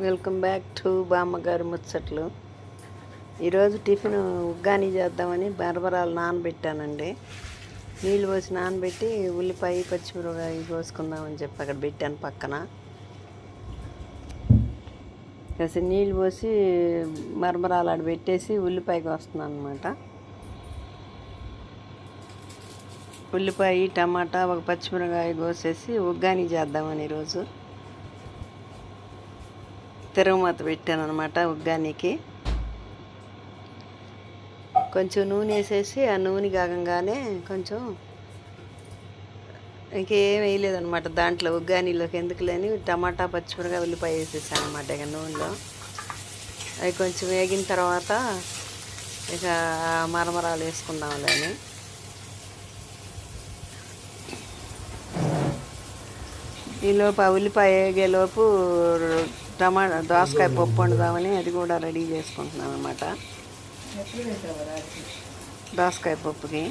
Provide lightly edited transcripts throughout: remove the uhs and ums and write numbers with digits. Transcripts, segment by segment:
Welcome back to బామ్మగారి ముచ్చట్లు. ఈరోజు tiffin uggani చేద్దామని బరబరాలు నానబెట్టానండి. నీళ్ళు పోసి నానబెట్టి ఉల్లిపాయ పచ్చిమిరపకాయ కోసుకుందామని చెప్పి అక్కడ పెట్టాను పక్కన. కాసి నీళ్ళు పోసి మరమరాలు ఆడ పెట్టేసి ఉల్లిపాయ కోస్తున్నాను అనమాట. ఉల్లిపాయ టమాటా ఒక పచ్చిమిరపకాయ కోసేసి ఉగ్గాని చేద్దామని ఈరోజు తిరగమాత పెట్టాను అనమాట. ఉగ్గానికి కొంచెం నూనె వేసేసి ఆ నూనె కాగంగానే కొంచెం ఇంకేం వేయలేదనమాట దాంట్లో. ఉగ్గానీలోకి ఎందుకు లేని టమాటా పచ్చిమిరపకాయ ఉల్లిపాయ వేసేసాను అనమాట. ఇక నూనెలో అవి కొంచెం వేగిన తర్వాత ఇక మరమరాలు వేసుకుందాంలే అని ఈలోపు ఆ ఉల్లిపాయ వేగేలోపు దోసకాయ పప్పు వండుదామని అది కూడా రెడీ చేసుకుంటున్నాను అనమాట. దోసకాయ పప్పుకి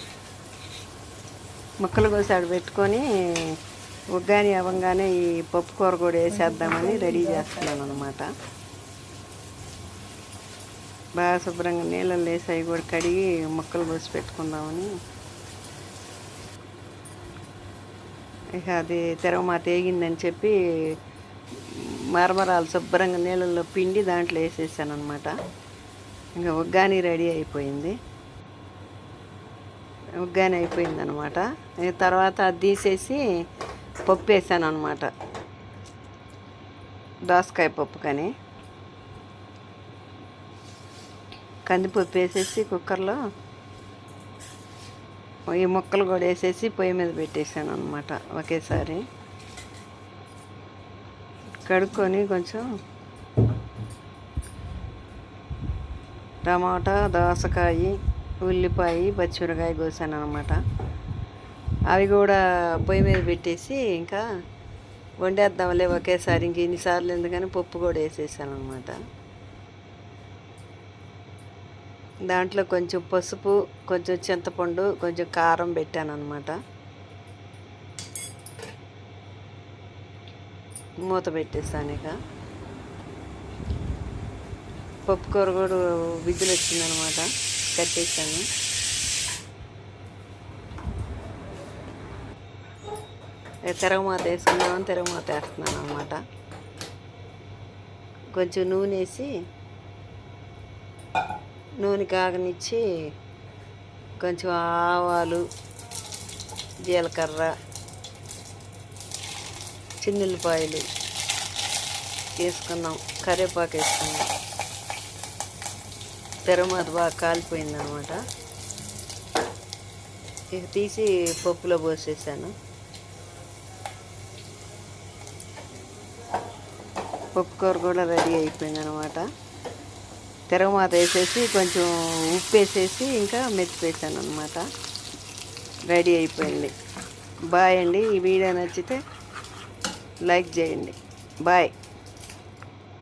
ముక్కలు కోసి ఆడ పెట్టుకొని ఉగ్గాని అవ్వగానే ఈ పప్పు కూర కూడా వేసేద్దామని రెడీ చేస్తున్నాను అనమాట. బాగా శుభ్రంగా నీళ్ళల్లో వేసి అవి కూడా కడిగి ముక్కలు కోసి పెట్టుకుందామని. ఇక అది తిరగమాత వేగిందని చెప్పి మరమరాలు శుభ్రంగా నీళ్ళల్లో పిండి దాంట్లో వేసేసాను అనమాట. ఇంకా ఉగ్గాని రెడీ అయిపోయింది. ఉగ్గాని అయిపోయింది అనమాట. తర్వాత అది తీసేసి పప్పు వేసాను అనమాట. దోసకాయ పప్పు కానీ కందిపప్పు వేసేసి కుక్కర్లో ఈ ముక్కలు కూడా వేసేసి పొయ్యి మీద పెట్టేసాను అనమాట. ఒకేసారి కడుక్కొని కొంచెం టమాటా దోసకాయ ఉల్లిపాయ పచ్చిమిరకాయ కోసాను అనమాట. అవి కూడా పొయ్యి మీద పెట్టేసి ఇంకా వండేద్దాంలే ఒకేసారి. ఇంక ఇన్నిసార్లు ఎందుకని పప్పు కూడా వేసేసాను అనమాట. దాంట్లో కొంచెం పసుపు కొంచెం చింతపండు కొంచెం కారం పెట్టాను అనమాట. మూత పెట్టేస్తాను. ఇక పప్పు కూర కూడా విజిల్ వచ్చిందనమాట. కట్టేసాను. తిరగమాత వేసుకుందామని తిరగమాత వేస్తున్నాను అనమాట. కొంచెం నూనె వేసి నూనె కాగనిచ్చి కొంచెం ఆవాలు జీలకర్ర చిన్నుల్లిపాయలు వేసుకున్నాం. కరివేపాకు వేసుకున్నాం. తిరగమాత బాగా కాలిపోయిందనమాట. ఇక తీసి పప్పులో పోసేసాను. పప్పు కూర కూడా రెడీ అయిపోయిందనమాట. తిరగమాత వేసేసి కొంచెం ఉప్పు వేసేసి ఇంకా మెత్తిపేసాను అనమాట. రెడీ అయిపోయింది. బాయ్ అండి. ఈ వీడియో నచ్చితే లైక్ చేయండి. బాయ్.